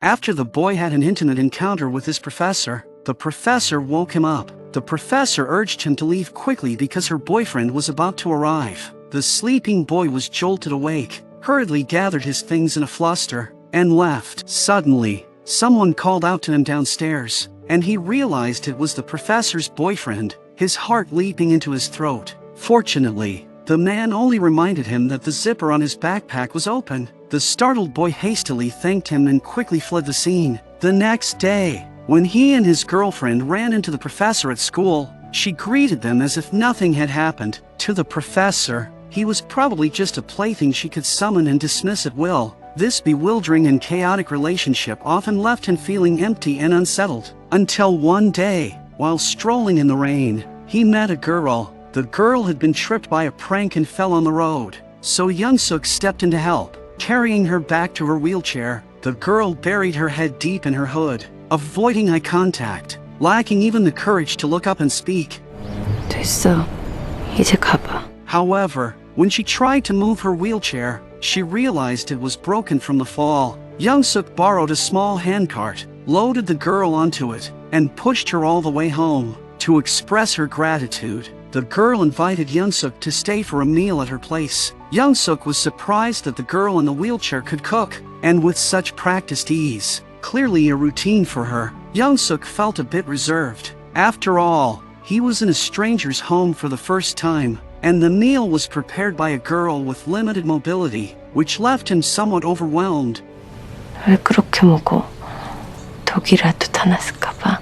After the boy had an intimate encounter with his professor, the professor woke him up. The professor urged him to leave quickly because her boyfriend was about to arrive. The sleeping boy was jolted awake, hurriedly gathered his things in a fluster, and left. Suddenly, someone called out to him downstairs, and he realized it was the professor's boyfriend, his heart leaping into his throat. Fortunately, the man only reminded him that the zipper on his backpack was open. The startled boy hastily thanked him and quickly fled the scene. The next day, when he and his girlfriend ran into the professor at school, she greeted them as if nothing had happened. To the professor, he was probably just a plaything she could summon and dismiss at will. This bewildering and chaotic relationship often left him feeling empty and unsettled. Until one day, while strolling in the rain, he met a girl. The girl had been tripped by a prank and fell on the road. So Young-suk stepped in to help, carrying her back to her wheelchair. The girl buried her head deep in her hood, avoiding eye contact, lacking even the courage to look up and speak. 됐어. 이제 가봐. However, when she tried to move her wheelchair, she realized it was broken from the fall. Young-suk borrowed a small handcart, loaded the girl onto it, and pushed her all the way home. To express her gratitude, the girl invited Young-suk to stay for a meal at her place. Young-suk was surprised that the girl in the wheelchair could cook, and with such practiced ease, clearly a routine for her, Young-suk felt a bit reserved. After all, he was in a stranger's home for the first time, and the meal was prepared by a girl with limited mobility, which left him somewhat overwhelmed. 왜 그렇게 먹어? 독이라도 다 났을까 봐.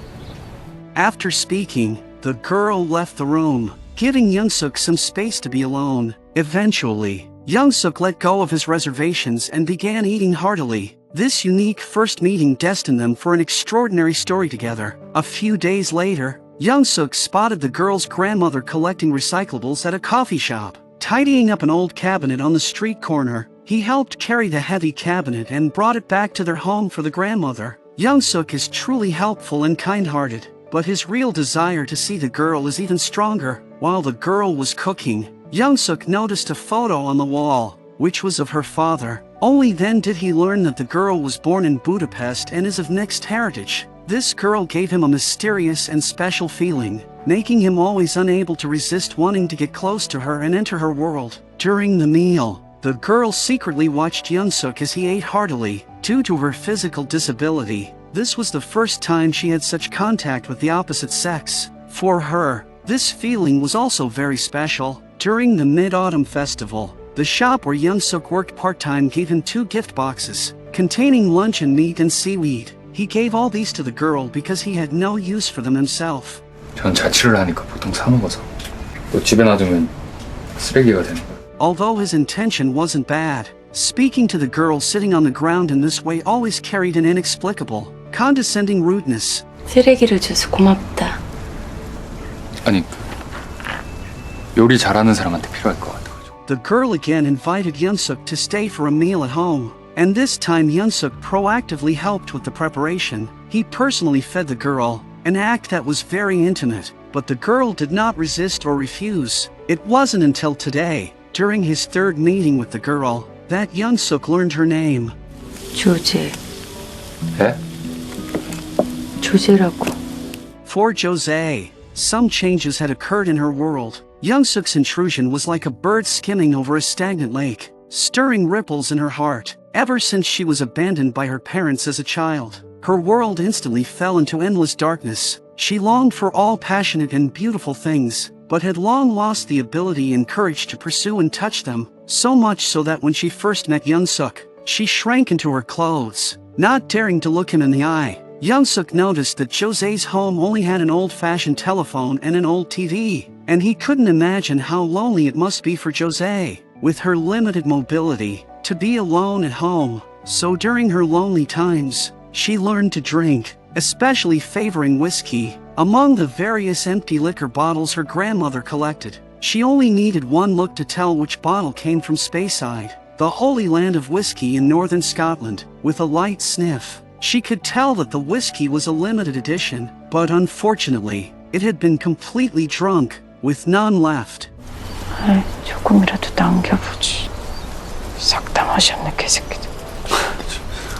After speaking, the girl left the room, giving Young-suk some space to be alone. Eventually, Young-suk let go of his reservations and began eating heartily. This unique first meeting destined them for an extraordinary story together. A few days later, Young-suk spotted the girl's grandmother collecting recyclables at a coffee shop. Tidying up an old cabinet on the street corner, he helped carry the heavy cabinet and brought it back to their home for the grandmother. Young-suk is truly helpful and kind-hearted, but his real desire to see the girl is even stronger. While the girl was cooking, Young-suk noticed a photo on the wall, which was of her father. Only then did he learn that the girl was born in Budapest and is of mixed heritage. This girl gave him a mysterious and special feeling, making him always unable to resist wanting to get close to her and enter her world. During the meal, the girl secretly watched Young-suk as he ate heartily. Due to her physical disability, this was the first time she had such contact with the opposite sex. For her, this feeling was also very special. During the Mid-Autumn Festival, the shop where Young-suk worked part-time gave him 2 gift boxes, containing luncheon meat and seaweed. He gave all these to the girl because he had no use for them himself. 전 자취를 하니까 보통 사 먹어서 또 집에 놔두면 쓰레기가 되는 거야. Although his intention wasn't bad, speaking to the girl sitting on the ground in this way always carried an inexplicable, condescending rudeness. 쓰레기를 줘서 고맙다. 아니, 요리 잘하는 사람한테 필요할 것 같아가지고. The girl again invited Young-suk to stay for a meal at home, and this time Young-suk proactively helped with the preparation. He personally fed the girl, an act that was very intimate, but the girl did not resist or refuse. It wasn't until today, during his 3rd meeting with the girl, that Young-suk learned her name. 조제. 에? 조제라고. For Josee, some changes had occurred in her world. Young-suk's intrusion was like a bird skimming over a stagnant lake, stirring ripples in her heart. Ever since she was abandoned by her parents as a child, her world instantly fell into endless darkness. She longed for all passionate and beautiful things, but had long lost the ability and courage to pursue and touch them, so much so that when she first met Young-suk, she shrank into her clothes, not daring to look him in the eye. Young-suk noticed that Jose's home only had an old-fashioned telephone and an old TV, and he couldn't imagine how lonely it must be for Josee, with her limited mobility, to be alone at home. So during her lonely times, she learned to drink, especially favoring whiskey. Among the various empty liquor bottles her grandmother collected, she only needed one look to tell which bottle came from Speyside, the holy land of whiskey in northern Scotland. With a light sniff, she could tell that the whiskey was a limited edition, but unfortunately, it had been completely drunk, with none left. 조금이라도 남겨보지. 싹 다 마셨네, 개새끼들.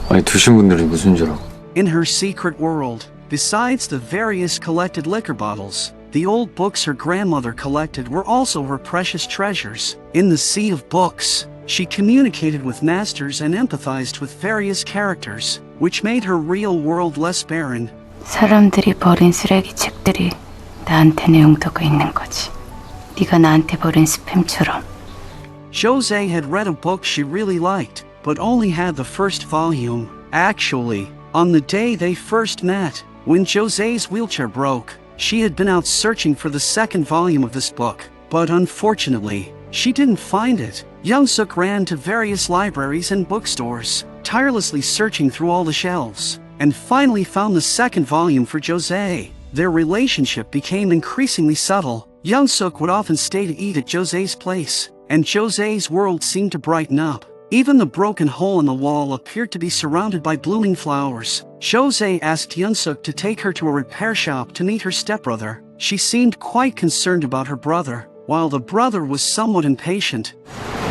아니 두신 분들이 무슨 줄 알고. In her secret world, besides the various collected liquor bottles, the old books her grandmother collected were also her precious treasures. In the sea of books, she communicated with masters and empathized with various characters, which made her real world less barren. 사람들이 버린 쓰레기 책들이 나한테는 용도가 있는 거지. 네가 나한테 버린 스팸처럼. Josee had read a book she really liked, but only had the first volume. Actually, on the day they first met, when Josee's wheelchair broke, she had been out searching for the second volume of this book, but unfortunately, she didn't find it. Young-suk ran to various libraries and bookstores, tirelessly searching through all the shelves, and finally found the second volume for Josee. Their relationship became increasingly subtle. Young-suk would often stay to eat at Josee's place, and Josee's world seemed to brighten up. Even the broken hole in the wall appeared to be surrounded by blooming flowers. Josee asked Young-suk to take her to a repair shop to meet her stepbrother. She seemed quite concerned about her brother, while the brother was somewhat impatient.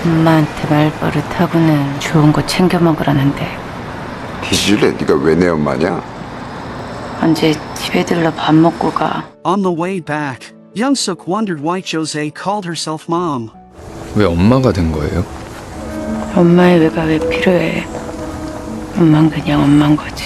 엄마한테 말버릇하고는 좋은 거 챙겨 먹으라는데 뒤질래? 네가 왜 내 엄마냐? 언제 집에 들러 밥 먹고 가. On the way back, Young-suk wondered why Josee called herself mom. 왜 엄마가 된 거예요? 엄마의 외가 왜 필요해. 엄만 그냥 엄만 거지.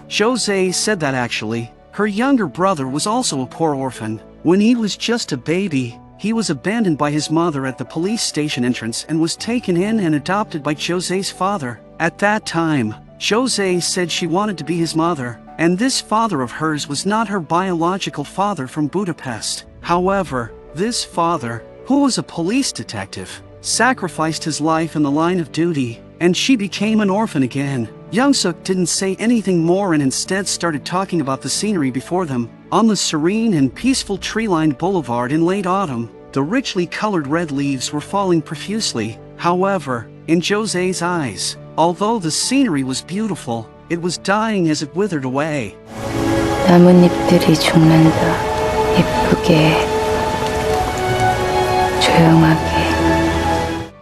Josee said that actually, her younger brother was also a poor orphan. When he was just a baby, he was abandoned by his mother at the police station entrance and was taken in and adopted by Josee's father. At that time, Josee said she wanted to be his mother, and this father of hers was not her biological father from Budapest. However, this father, who was a police detective, sacrificed his life in the line of duty, and she became an orphan again. Young-suk didn't say anything more and instead started talking about the scenery before them. On the serene and peaceful tree-lined boulevard in late autumn, the richly colored red leaves were falling profusely. However, in Josee's eyes, although the scenery was beautiful, it was dying as it withered away. 나뭇잎들이 죽는다. 예쁘게. 조용하게.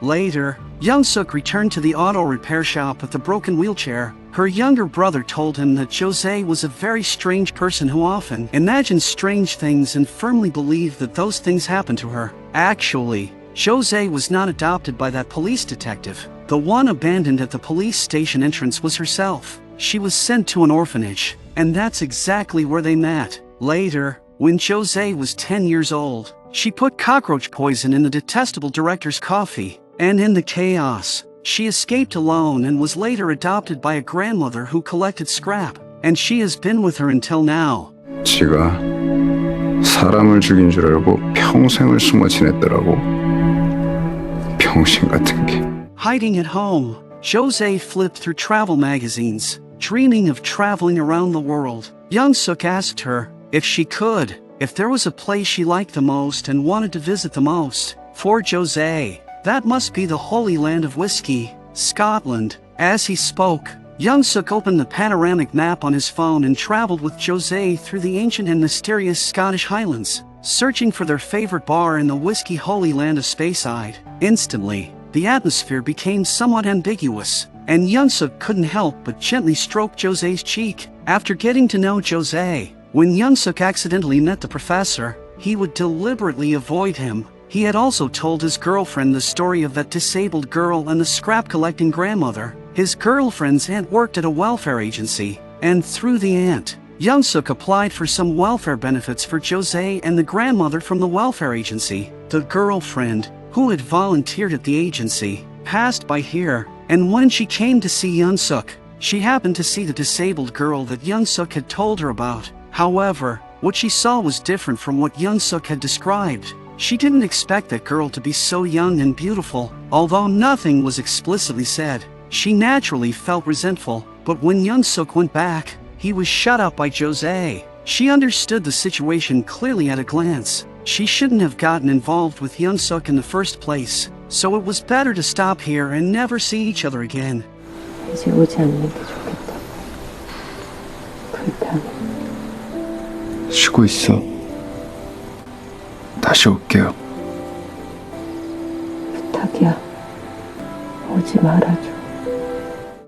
Later, Young-suk returned to the auto repair shop with the broken wheelchair. Her younger brother told him that Josee was a very strange person who often imagined strange things and firmly believed that those things happened to her. Actually, Josee was not adopted by that police detective. The one abandoned at the police station entrance was herself. She was sent to an orphanage, and that's exactly where they met. Later, when Josee was 10 years old, she put cockroach poison in the detestable director's coffee, and in the chaos, she escaped alone and was later adopted by a grandmother who collected scrap, and she has been with her until now. 지가 사람을 죽인 줄 알고 평생을 숨어 지냈더라고. 병신 같은 게. Hiding at home, Josee flipped through travel magazines, dreaming of traveling around the world. Young-suk asked her, if she could, if there was a place she liked the most and wanted to visit the most. For Josee, that must be the Holy Land of Whiskey, Scotland. As he spoke, Young-suk opened the panoramic map on his phone and traveled with Josee through the ancient and mysterious Scottish Highlands, searching for their favorite bar in the Whiskey Holy Land of Speyside. Instantly, the atmosphere became somewhat ambiguous, and Young-suk couldn't help but gently stroke Josee's cheek. After getting to know Josee, when Young-suk accidentally met the professor, he would deliberately avoid him. He had also told his girlfriend the story of that disabled girl and the scrap-collecting grandmother. His girlfriend's aunt worked at a welfare agency, and through the aunt, Young-suk applied for some welfare benefits for Josee and the grandmother from the welfare agency. The girlfriend, who had volunteered at the agency, passed by here, and when she came to see Young-suk, she happened to see the disabled girl that Young-suk had told her about. However, what she saw was different from what Young-suk had described. She didn't expect that girl to be so young and beautiful. Although nothing was explicitly said, she naturally felt resentful. But when Young-suk went back, he was shut up by Josee. She understood the situation clearly at a glance. She shouldn't have gotten involved with Young-suk in the first place, so it was better to stop here and never see each other again. 이제 오지 않는 게 좋겠다. 불편해. 쉬고 있어. 다시 올게요. 부탁이야. 오지 말아줘.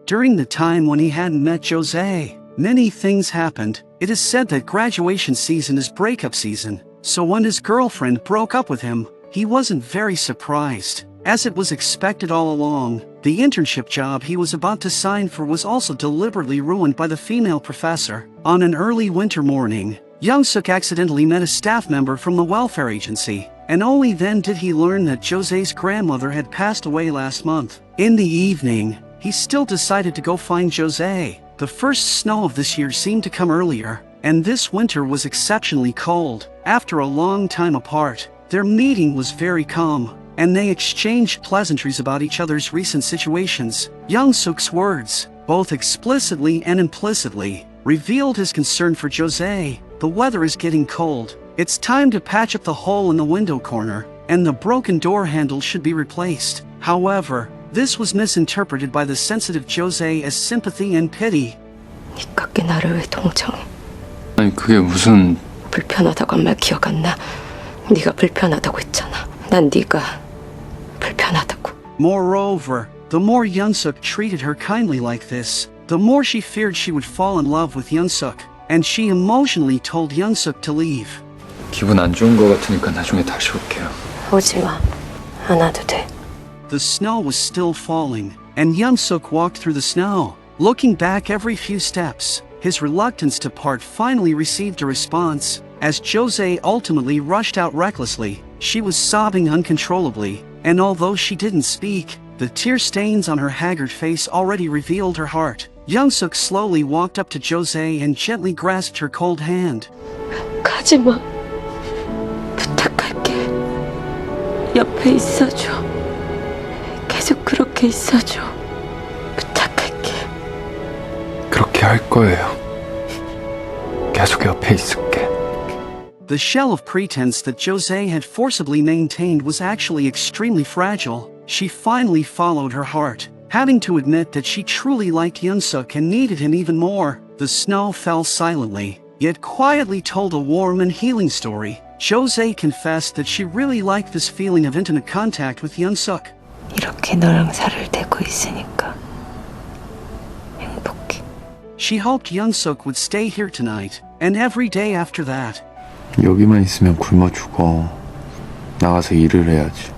During the time when he hadn't met Josee, many things happened. It is said that graduation season is breakup season, so when his girlfriend broke up with him, he wasn't very surprised. As it was expected all along, the internship job he was about to sign for was also deliberately ruined by the female professor. On an early winter morning, Young-suk accidentally met a staff member from the welfare agency, and only then did he learn that Jose's grandmother had passed away last month. In the evening, he still decided to go find Josee. The first snow of this year seemed to come earlier, and this winter was exceptionally cold. After a long time apart, their meeting was very calm, and they exchanged pleasantries about each other's recent situations. Young-suk's words, both explicitly and implicitly, revealed his concern for Josee. The weather is getting cold. It's time to patch up the hole in the window corner, and the broken door handle should be replaced. However, this was misinterpreted by the sensitive Josee as sympathy and pity. 니깎게 나를 왜 동정해? 아니 그게 무슨... 불편하다고 한 말 기억 안 나? 네가 불편하다고 했잖아. 난 네가 불편하다고. Moreover, the more Young-suk treated her kindly like this, the more she feared she would fall in love with Young-suk, and she emotionally told Young-suk to leave. 기분 안 좋은 거 같으니까 나중에 다시 올게요. 오지 마. 안 와도 돼. The snow was still falling, and Young-suk walked through the snow, looking back every few steps. His reluctance to part finally received a response, as Josee ultimately rushed out recklessly. She was sobbing uncontrollably, and although she didn't speak, the tear stains on her haggard face already revealed her heart. Young-suk slowly walked up to Josee and gently grasped her cold hand. 가지 마. 부탁할게. 옆에 있어줘. 계속 그렇게 있어줘. 부탁할게. 그렇게 할 거예요. 계속 옆에 있을게. The shell of pretense that Josee had forcibly maintained was actually extremely fragile. She finally followed her heart, having to admit that she truly liked Young-suk and needed him even more. The snow fell silently, yet quietly told a warm and healing story. Josee confessed that she really liked this feeling of intimate contact with Young-suk. 이렇게 너랑 살을 대고 있으니까 행복해. She hoped Young-suk would stay here tonight, and every day after that. 여기만 있으면 굶어 죽어. 나가서 일을 해야지.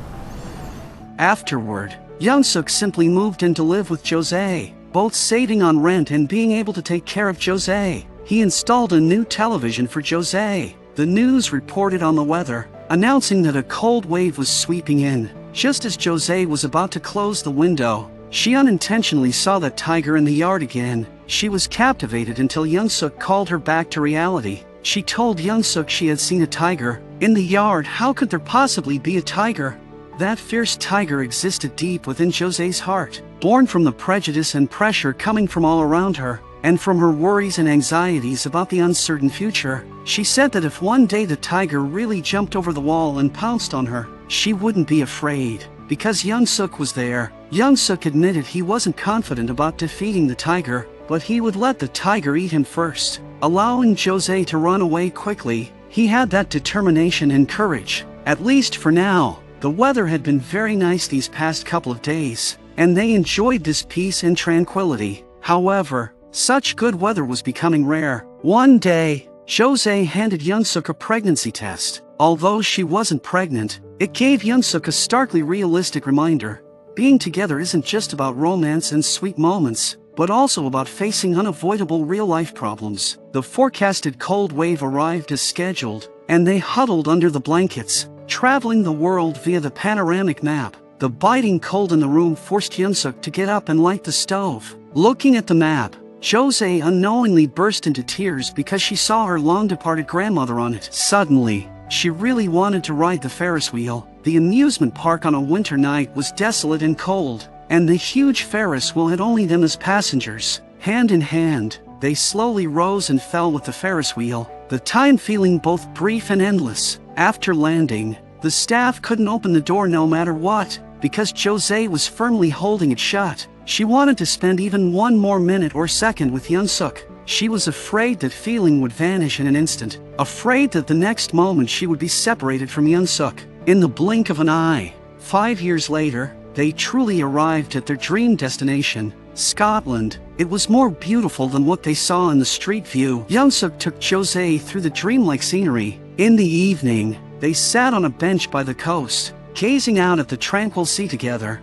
Afterward, Young-suk simply moved in to live with Josee, both saving on rent and being able to take care of Josee. He installed a new television for Josee. The news reported on the weather, announcing that a cold wave was sweeping in. Just as Josee was about to close the window, she unintentionally saw that tiger in the yard again. She was captivated until Young-suk called her back to reality. She told Young-suk she had seen a tiger. In the yard, how could there possibly be a tiger? That fierce tiger existed deep within Jose's heart, born from the prejudice and pressure coming from all around her, and from her worries and anxieties about the uncertain future. She said that if one day the tiger really jumped over the wall and pounced on her, she wouldn't be afraid, because Young-suk was there. Young-suk admitted he wasn't confident about defeating the tiger, but he would let the tiger eat him first, allowing Josee to run away quickly. He had that determination and courage, at least for now. The weather had been very nice these past couple of days, and they enjoyed this peace and tranquility. However, such good weather was becoming rare. One day, Josee handed Young-suk a pregnancy test. Although she wasn't pregnant, it gave Young-suk a starkly realistic reminder. Being together isn't just about romance and sweet moments, but also about facing unavoidable real-life problems. The forecasted cold wave arrived as scheduled, and they huddled under the blankets, traveling the world via the panoramic map. The biting cold in the room forced Young-suk to get up and light the stove. Looking at the map, Josee unknowingly burst into tears because she saw her long-departed grandmother on it. Suddenly, she really wanted to ride the Ferris wheel. The amusement park on a winter night was desolate and cold, and the huge Ferris wheel had only them as passengers. Hand in hand, they slowly rose and fell with the Ferris wheel, the time feeling both brief and endless. After landing, the staff couldn't open the door no matter what, because Josee was firmly holding it shut. She wanted to spend even one more minute or second with Young-suk. She was afraid that feeling would vanish in an instant, afraid that the next moment she would be separated from Young-suk. In the blink of an eye, 5 years later, they truly arrived at their dream destination. Scotland. It was more beautiful than what they saw in the street view. Young-suk took Josee through the dreamlike scenery. In the evening, they sat on a bench by the coast, gazing out at the tranquil sea together.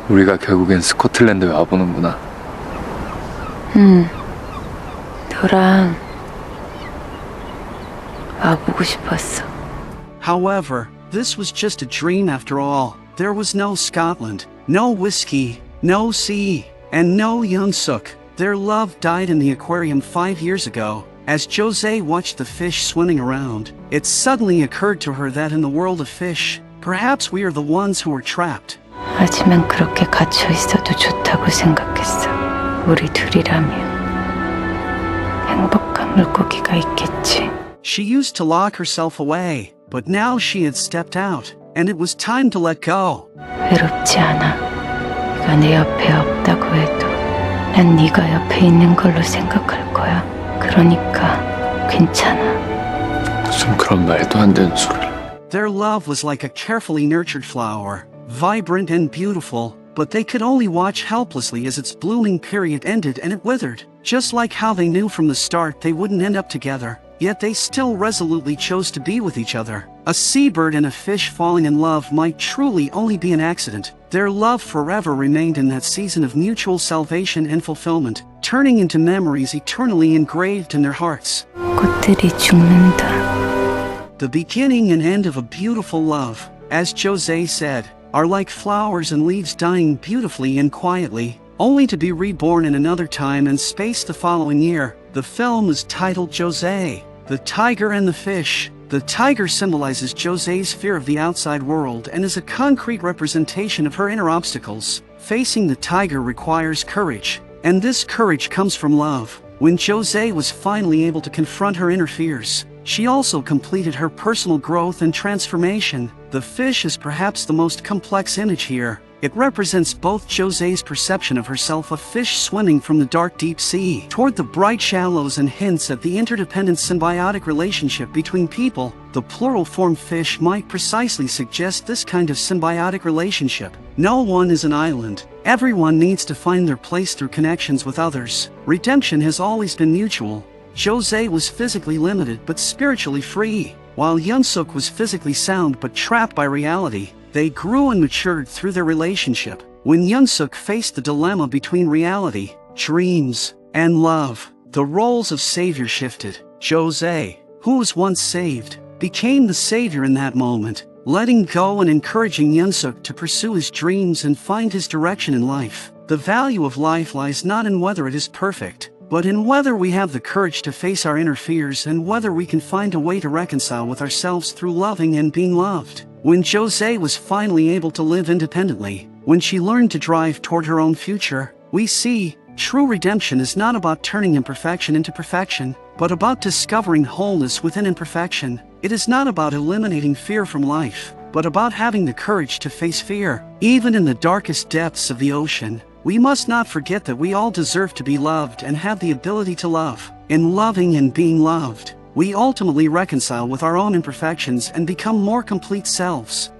우리가 결국엔 스코틀랜드에 와보는구나. 너랑 와보고 싶었어. However, this was just a dream after all. There was no Scotland, no whiskey, no sea, and no Young-suk. Their love died in the aquarium 5 years ago. As Josee watched the fish swimming around, it suddenly occurred to her that in the world of fish, perhaps we are the ones who are trapped. 하지만 그렇게 갇혀 있어도 좋다고 생각했어. 우리 둘이라면 행복한 물고기가 있겠지. She used to lock herself away, but now she had stepped out, and it was time to let go. 외롭지 않아. 네가 내 옆에 없다고 해도 난 네가 옆에 있는 걸로 생각할 거야. 그러니까 괜찮아. 무슨 그런 말도 안 되는 소리를. Their love was like a carefully nurtured flower, vibrant and beautiful, but they could only watch helplessly as its blooming period ended and it withered. Just like how they knew from the start they wouldn't end up together, yet they still resolutely chose to be with each other. A seabird and a fish falling in love might truly only be an accident. Their love forever remained in that season of mutual salvation and fulfillment, turning into memories eternally engraved in their hearts. 꽃들이 죽는다. The beginning and end of a beautiful love, as Josee said, are like flowers and leaves dying beautifully and quietly, only to be reborn in another time and space the following year. The film is titled Josee, The Tiger and the Fish. The tiger symbolizes Josee's fear of the outside world and is a concrete representation of her inner obstacles. Facing the tiger requires courage, and this courage comes from love. When Josee was finally able to confront her inner fears, she also completed her personal growth and transformation. The fish is perhaps the most complex image here. It represents both Josee's perception of herself, a fish swimming from the dark deep sea, toward the bright shallows, and hints at the interdependent symbiotic relationship between people. The plural form fish might precisely suggest this kind of symbiotic relationship. No one is an island. Everyone needs to find their place through connections with others. Redemption has always been mutual. Josee was physically limited but spiritually free, while Young-suk was physically sound but trapped by reality. They grew and matured through their relationship. When Young-suk faced the dilemma between reality, dreams, and love, the roles of savior shifted. Josee, who was once saved, became the savior in that moment, letting go and encouraging Young-suk to pursue his dreams and find his direction in life. The value of life lies not in whether it is perfect, but in whether we have the courage to face our inner fears and whether we can find a way to reconcile with ourselves through loving and being loved. When Josee was finally able to live independently, when she learned to drive toward her own future, we see true redemption is not about turning imperfection into perfection, but about discovering wholeness within imperfection. It is not about eliminating fear from life, but about having the courage to face fear. Even in the darkest depths of the ocean, we must not forget that we all deserve to be loved and have the ability to love. In loving and being loved, we ultimately reconcile with our own imperfections and become more complete selves.